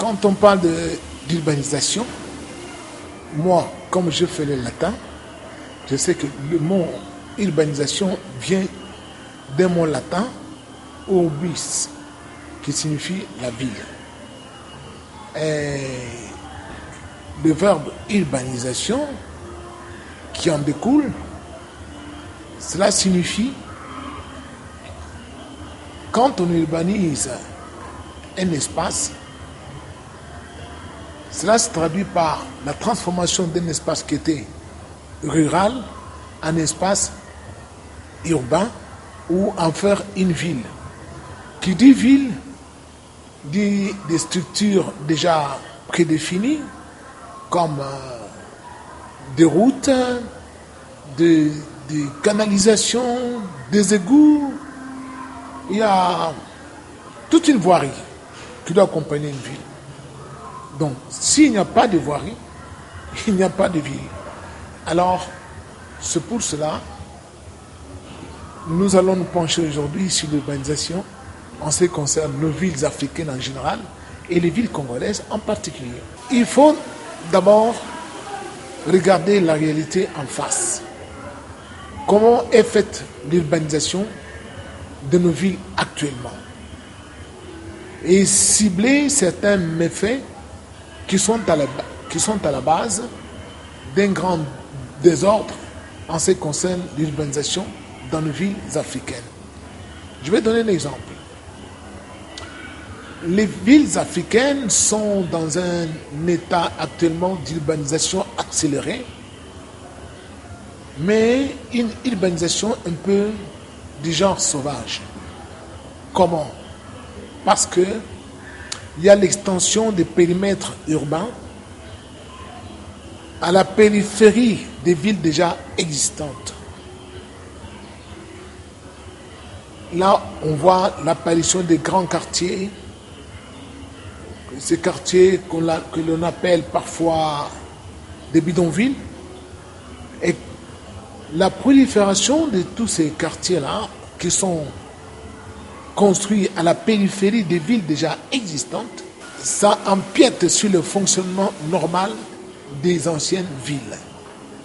Quand on parle d'urbanisation, moi, comme je fais le latin, je sais que le mot urbanisation vient d'un mot latin, urbis, qui signifie la ville. Et le verbe urbanisation qui en découle, cela signifie quand on urbanise un espace, cela se traduit par la transformation d'un espace qui était rural en espace urbain ou en faire une ville. Qui dit ville, dit des structures déjà prédéfinies comme des routes, des canalisations, des égouts. Il y a toute une voirie qui doit accompagner une ville. Donc, s'il n'y a pas de voirie, il n'y a pas de ville. Alors, c'est pour cela nous allons nous pencher aujourd'hui sur l'urbanisation en ce qui concerne nos villes africaines en général et les villes congolaises en particulier. Il faut d'abord regarder la réalité en face. Comment est faite l'urbanisation de nos villes actuellement? Et cibler certains méfaits qui sont à la base d'un grand désordre en ce qui concerne l'urbanisation dans nos villes africaines. Je vais donner un exemple. Les villes africaines sont dans un état actuellement d'urbanisation accélérée, mais une urbanisation un peu du genre sauvage. Comment? Parce que il y a l'extension des périmètres urbains à la périphérie des villes déjà existantes. Là, on voit l'apparition des grands quartiers, ces quartiers que l'on appelle parfois des bidonvilles, et la prolifération de tous ces quartiers-là qui sont construits à la périphérie des villes déjà existantes, ça empiète sur le fonctionnement normal des anciennes villes.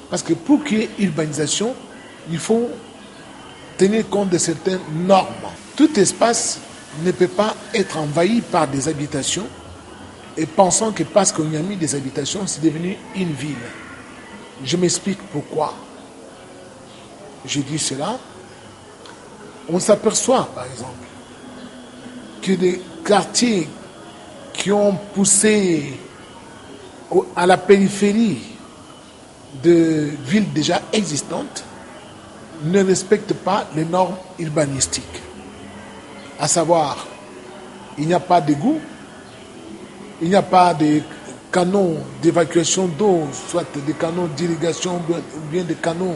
Parce que pour qu'il y ait urbanisation, il faut tenir compte de certaines normes. Tout espace ne peut pas être envahi par des habitations et pensant que parce qu'on y a mis des habitations, c'est devenu une ville. Je m'explique pourquoi je dis cela. On s'aperçoit, par exemple, que des quartiers qui ont poussé à la périphérie de villes déjà existantes ne respectent pas les normes urbanistiques. À savoir, il n'y a pas d'égout, il n'y a pas de canaux d'évacuation d'eau, soit des canaux d'irrigation ou bien des canaux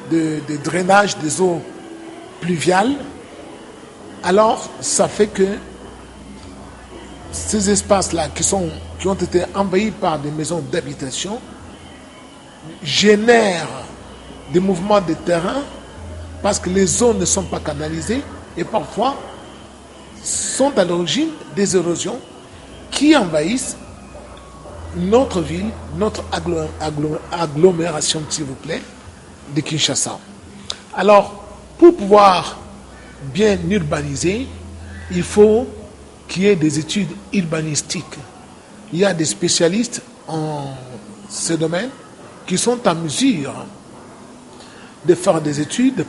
de drainage des eaux pluviales. Alors, ça fait que ces espaces-là qui ont été envahis par des maisons d'habitation génèrent des mouvements de terrain parce que les zones ne sont pas canalisées et parfois sont à l'origine des érosions qui envahissent notre ville, notre agglomération, s'il vous plaît, de Kinshasa. Alors, pour pouvoir bien urbaniser, il faut qu'il y ait des études urbanistiques. Il y a des spécialistes en ce domaine qui sont en mesure de faire des études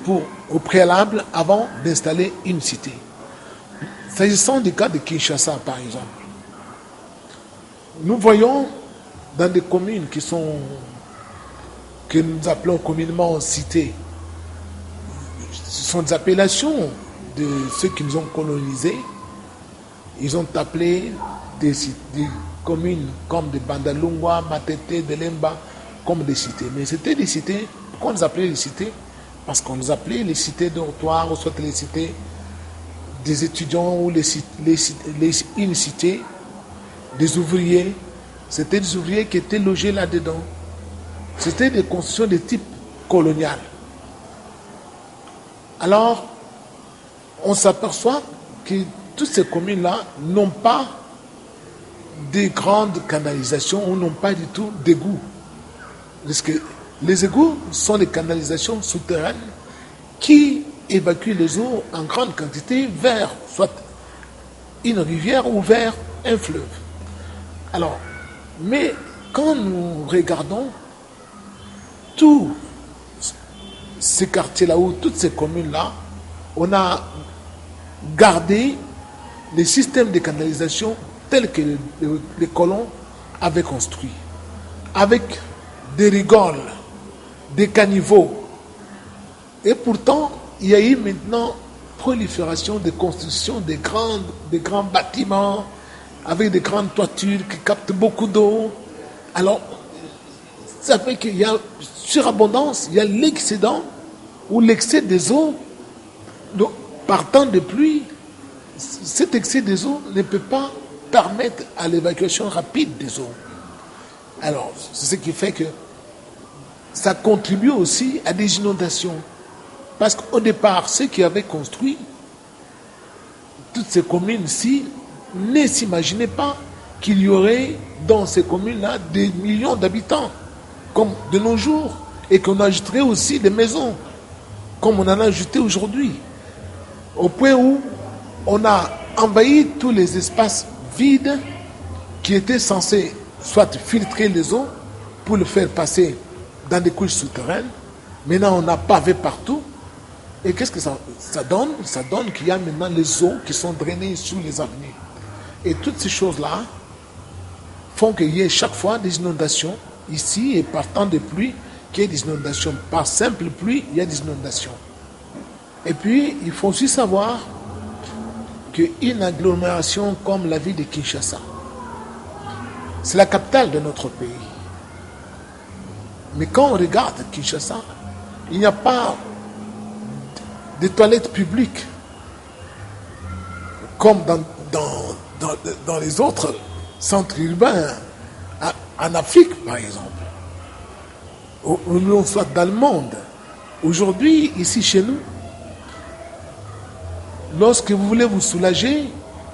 au préalable avant d'installer une cité. S'agissant du cas de Kinshasa, par exemple, nous voyons dans des communes que nous appelons communément cités, ce sont des appellations de ceux qui nous ont colonisés. Ils ont appelé des communes comme de Bandalungwa, Matete, Delemba, comme des cités. Mais c'était des cités. Pourquoi on les appelait les cités? Parce qu'on les appelait les cités dortoirs, ou soit les cités des étudiants, ou une cité des ouvriers. C'était des ouvriers qui étaient logés là-dedans. C'était des constructions de type colonial. Alors, on s'aperçoit que toutes ces communes-là n'ont pas des grandes canalisations où n'ont pas du tout d'égouts. Parce que les égouts sont les canalisations souterraines qui évacuent les eaux en grande quantité vers soit une rivière ou vers un fleuve. Alors, mais quand nous regardons tous ces quartiers-là ou toutes ces communes-là, on a gardé les systèmes de canalisation tels que les colons avaient construits, avec des rigoles, des caniveaux. Et pourtant, il y a eu maintenant prolifération de construction des grands bâtiments avec des grandes toitures qui captent beaucoup d'eau. Alors, ça fait qu'il y a surabondance, il y a l'excédent ou l'excès des eaux. Donc, partant de pluie, cet excès des eaux ne peut pas permettre à l'évacuation rapide des eaux. Alors, c'est ce qui fait que ça contribue aussi à des inondations. Parce qu'au départ, ceux qui avaient construit toutes ces communes-ci ne s'imaginaient pas qu'il y aurait dans ces communes-là des millions d'habitants, comme de nos jours, et qu'on ajouterait aussi des maisons, comme on en a ajouté aujourd'hui, au point où on a envahi tous les espaces vides qui étaient censés soit filtrer les eaux pour le faire passer dans des couches souterraines. Maintenant, on a pavé partout. Et qu'est-ce que ça donne? Ça donne qu'il y a maintenant les eaux qui sont drainées sous les avenues. Et toutes ces choses-là font qu'il y ait chaque fois des inondations ici, et par temps de pluie, qu'il y ait des inondations. Par simple pluie, il y a des inondations. Et puis, il faut aussi savoir qu'une agglomération comme la ville de Kinshasa, c'est la capitale de notre pays. Mais quand on regarde Kinshasa, il n'y a pas de toilettes publiques comme dans les autres centres urbains en Afrique, par exemple, ou soit dans le monde. Aujourd'hui, ici chez nous, lorsque vous voulez vous soulager,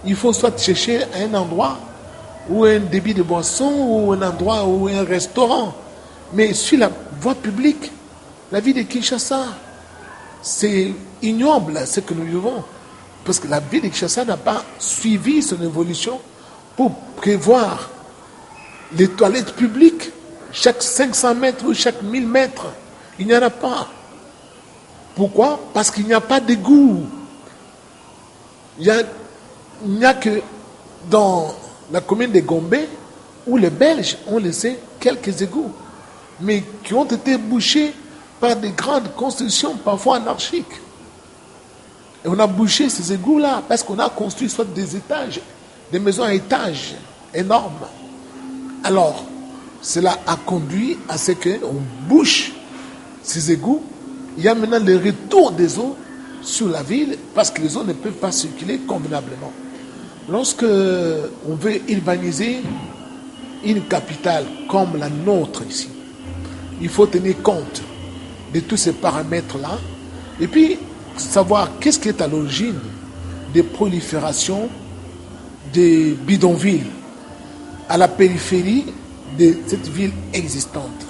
il faut soit chercher un endroit ou un débit de boisson ou un endroit ou un restaurant. Mais sur la voie publique, la ville de Kinshasa, c'est ignoble ce que nous vivons. Parce que la ville de Kinshasa n'a pas suivi son évolution pour prévoir les toilettes publiques chaque 500 mètres ou chaque 1000 mètres. Il n'y en a pas. Pourquoi? Parce qu'il n'y a pas d'égout. Il n'y a que dans la commune de Gombe où les Belges ont laissé quelques égouts, mais qui ont été bouchés par des grandes constructions, parfois anarchiques. Et on a bouché ces égouts-là parce qu'on a construit soit des étages, des maisons à étages énormes. Alors, cela a conduit à ce qu'on bouche ces égouts. Il y a maintenant le retour des eaux sur la ville parce que les eaux ne peuvent pas circuler convenablement. Lorsque on veut urbaniser une capitale comme la nôtre ici, il faut tenir compte de tous ces paramètres-là et puis savoir qu'est-ce qui est à l'origine des proliférations des bidonvilles à la périphérie de cette ville existante.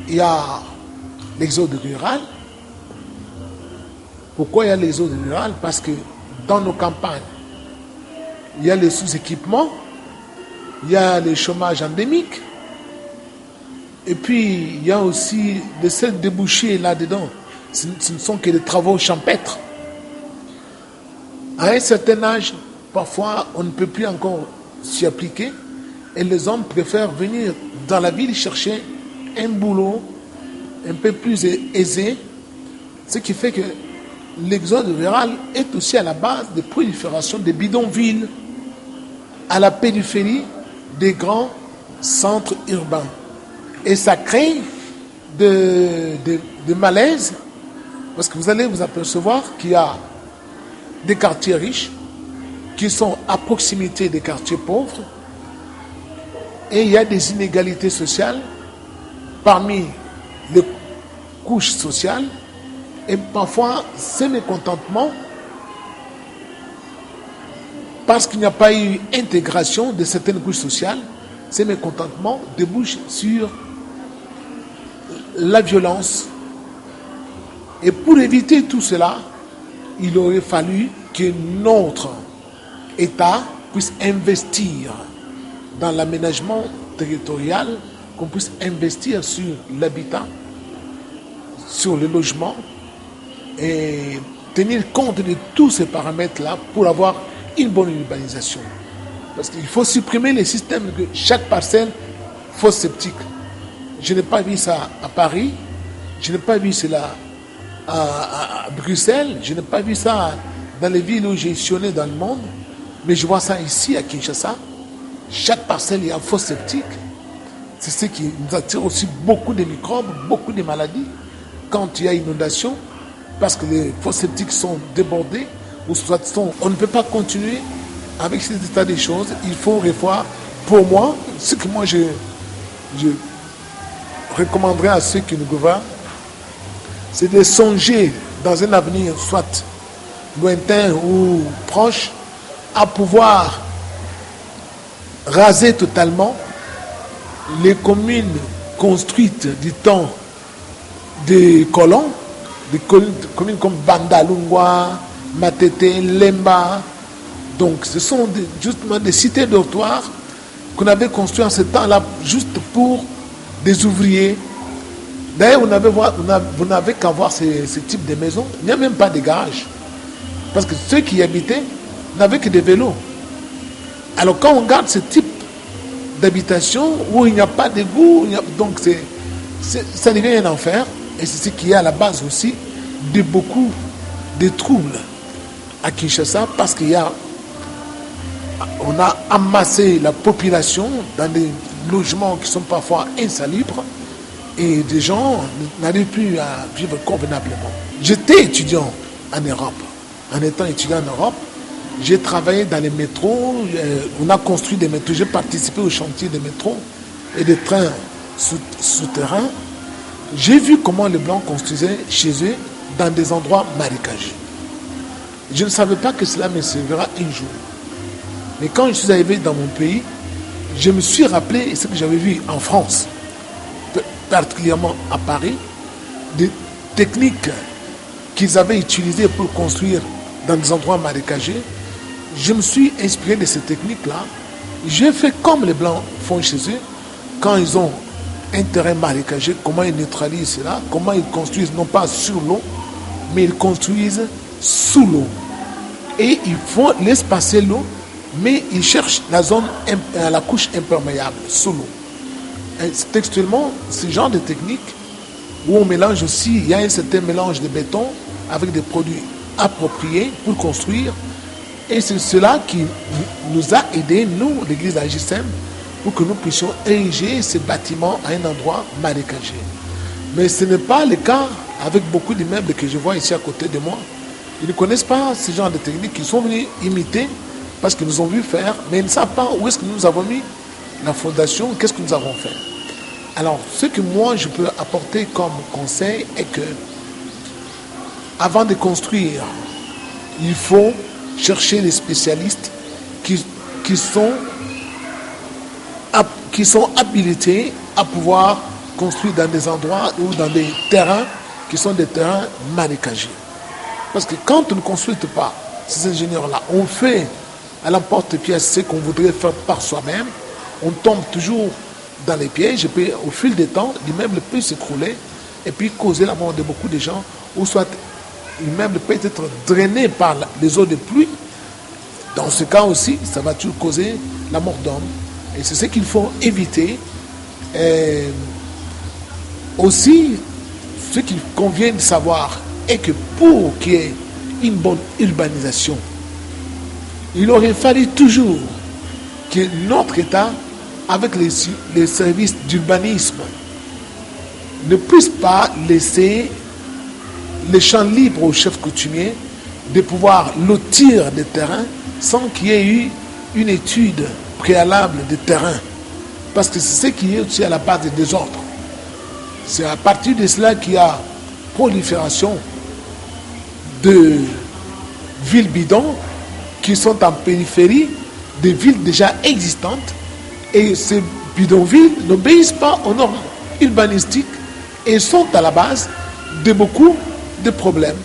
Il y a l'exode rural. Pourquoi il y a l'exode rural? Parce que dans nos campagnes, il y a les sous-équipements, il y a le chômage endémique, et puis il y a aussi les seuls débouchés là-dedans. Ce ne sont que des travaux champêtres. À un certain âge, parfois, on ne peut plus encore s'y appliquer, et les hommes préfèrent venir dans la ville chercher un boulot un peu plus aisé, ce qui fait que l'exode rural est aussi à la base de prolifération des bidonvilles à la périphérie des grands centres urbains. Et ça crée de malaise, parce que vous allez vous apercevoir qu'il y a des quartiers riches qui sont à proximité des quartiers pauvres, et il y a des inégalités sociales parmi les couches sociales, et parfois ce mécontentement parce qu'il n'y a pas eu intégration de certaines couches sociales, ces mécontentements débouchent sur la violence. Et pour éviter tout cela, il aurait fallu que notre État puisse investir dans l'aménagement territorial, qu'on puisse investir sur l'habitat, sur le logement et tenir compte de tous ces paramètres-là pour avoir une bonne urbanisation. Parce qu'il faut supprimer les systèmes de chaque parcelle fosse septique. Je n'ai pas vu ça à Paris, je n'ai pas vu cela à Bruxelles, je n'ai pas vu ça dans les villes où j'ai sillonné dans le monde, mais je vois ça ici à Kinshasa. Chaque parcelle, il y a un fosse septique. C'est ce qui nous attire aussi beaucoup de microbes, beaucoup de maladies quand il y a inondation, parce que les fosses septiques sont débordés, ou soit on ne peut pas continuer avec cet état des choses. Il faut revoir. Pour moi, ce que moi je recommanderais à ceux qui nous gouvernent, c'est de songer dans un avenir, soit lointain ou proche, à pouvoir raser totalement les communes construites du temps des colons, des communes comme Bandalungwa, Matete, Lemba. Donc ce sont justement des cités dortoirs qu'on avait construites en ce temps-là juste pour des ouvriers. D'ailleurs, vous n'avez qu'à voir ce type de maisons. Il n'y a même pas de garage. Parce que ceux qui y habitaient n'avaient que des vélos. Alors quand on regarde ce type d'habitation où il n'y a pas d'égout, donc ça devient un enfer. Et c'est ce qui est à la base aussi de beaucoup de troubles à Kinshasa, parce on a amassé la population dans des logements qui sont parfois insalubres et des gens n'arrivent plus à vivre convenablement. J'étais étudiant en Europe. En étant étudiant en Europe, j'ai travaillé dans les métros, on a construit des métros, j'ai participé au chantier des métros et des trains souterrains. J'ai vu comment les Blancs construisaient chez eux dans des endroits marécageux. Je ne savais pas que cela me servira un jour. Mais quand je suis arrivé dans mon pays, je me suis rappelé ce que j'avais vu en France, particulièrement à Paris, des techniques qu'ils avaient utilisées pour construire dans des endroits marécageux. Je me suis inspiré de ces techniques-là. J'ai fait comme les Blancs font chez eux, quand ils ont un terrain marécageux, comment ils neutralisent cela, comment ils construisent non pas sur l'eau, mais ils construisent sous l'eau. Et ils laissent passer l'eau, mais ils cherchent la couche imperméable sous l'eau. Textuellement, ce genre de technique où on mélange aussi, il y a un certain mélange de béton avec des produits appropriés pour construire. Et c'est cela qui nous a aidés, nous, l'église AJSM, pour que nous puissions ériger ces bâtiments à un endroit marécageux. Mais ce n'est pas le cas avec beaucoup d'immeubles que je vois ici à côté de moi. Ils ne connaissent pas ce genre de techniques, ils sont venus imiter parce qu'ils nous ont vu faire, mais ils ne savent pas où est-ce que nous avons mis la fondation, qu'est-ce que nous avons fait. Alors, ce que moi je peux apporter comme conseil est que, avant de construire, il faut chercher les spécialistes qui sont habilités à pouvoir construire dans des endroits ou dans des terrains qui sont des terrains marécageux. Parce que quand on ne construit pas, ces ingénieurs-là, on fait à l'emporte-pièce ce qu'on voudrait faire par soi-même, on tombe toujours dans les pièges, et puis au fil du temps, l'immeuble peut s'écrouler et puis causer la mort de beaucoup de gens, ou soit l'immeuble peut être drainé par les eaux de pluie. Dans ce cas aussi, ça va toujours causer la mort d'hommes. Et c'est ce qu'il faut éviter. Et aussi, ce qu'il convient de savoir est que pour qu'il y ait une bonne urbanisation, il aurait fallu toujours que notre État, avec les services d'urbanisme, ne puisse pas laisser les champs libres aux chefs coutumiers de pouvoir lotir des terrains sans qu'il y ait eu une étude préalable des terrains. Parce que c'est ce qui est aussi à la base des désordres. C'est à partir de cela qu'il y a prolifération de villes bidons qui sont en périphérie des villes déjà existantes. Et ces bidonvilles n'obéissent pas aux normes urbanistiques et sont à la base de beaucoup de problèmes.